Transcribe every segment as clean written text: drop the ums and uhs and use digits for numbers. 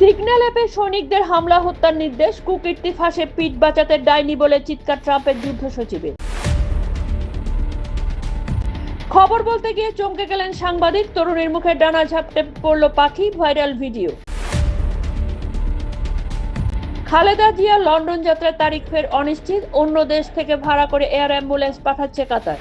Signal অ্যাপে সৈনিকদের হামলা হত্যার নির্দেশ, কুকীর্তি ফাঁসে পিঠ বাঁচাতে ডাইনি বলে চিৎকার ট্রাম্পের যুদ্ধ সচিবের। খবর বলতে গিয়ে চমকে গেলেন সাংবাদিক, তরুণীর মুখে ডানা ঝাপটে পড়ল পাখি, viral video. Khaleda Zia London যাত্রার তারিখ ফের অনিশ্চিত, অন্য দেশ থেকে ভাড়া করে এয়ার অ্যাম্বুলেন্স পাঠাচ্ছে কাতার।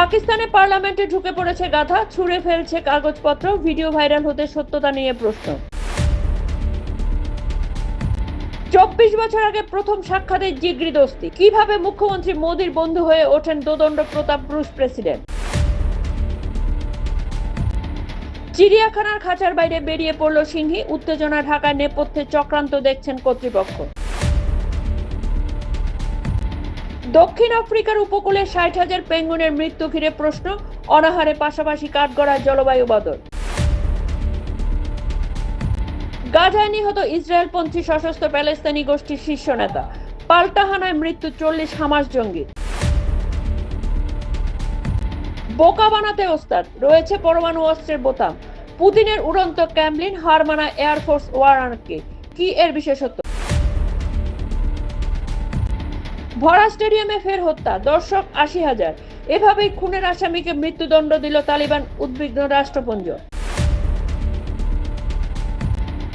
পাকিস্তানে পার্লামেন্টে ঢুকে পড়েছে গাধা, ছুঁড়ে ফেলছে কাগজপত্র, ভিডিও ভাইরাল হতে সত্যতা নিয়ে প্রশ্ন। 24 বছর আগে প্রথম সাক্ষাতে জিগরি দোস্তি, কিভাবে মুখ্যমন্ত্রী মোদির বন্ধু হয়ে ওঠেন দোদণ্ড প্রতাপ রুশ প্রেসিডেন্ট। চিড়িয়াখানার খাঁচার বাইরে বেরিয়ে পড়ল সিংহী, উত্তেজনা ঢাকায় নেপথ্যে চক্রান্ত দেখছেন কর্তৃপক্ষ। দক্ষিণ আফ্রিকার উপকূলে 60,000 পেঙ্গুইনের মৃত্যু ঘিরে প্রশ্ন, অনাহারে পাশাপাশি কাঠগড়ায় জলবায়ু বদল। গাজায় নিহত ইসরায়েলপন্থী সশস্ত্র প্যালেস্তানি গোষ্ঠীর শীর্ষ নেতা, পাল্টা হানায় মৃত্যু 40 হামাস জঙ্গি। বোকা বানাতে ওস্তাদ, রয়েছে পরমাণু অস্ত্রের বোতাম, পুতিনের উড়ন্ত ক্যামলিন, হার মানা এয়ারফোর্স ওয়ানকে, কি এর বিশেষত্ব। ভরা স্টেডিয়ামে ফের হত্যা, দর্শক 80,000, এভাবেই খুনের আসামিকে মৃত্যুদণ্ড দিল তালিবান, উদ্বিগ্ন রাষ্ট্রপুঞ্জ।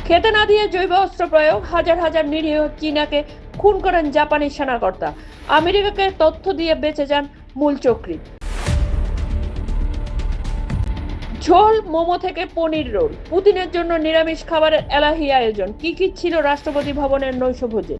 খেতে না দিয়ে জৈব অস্ত্র প্রয়োগ, হাজার হাজার নিরীহ চীনাকে খুন করেন জাপানি সেনাকর্তা, আমেরিকাকে তথ্য দিয়ে বেঁচে যান মূল চক্রী। ঝোল মোমো থেকে পনির রোল, পুতিনের জন্য নিরামিষ খাবারের এলাহি আয়োজন, কি কি ছিল রাষ্ট্রপতি ভবনের নৈশভোজে।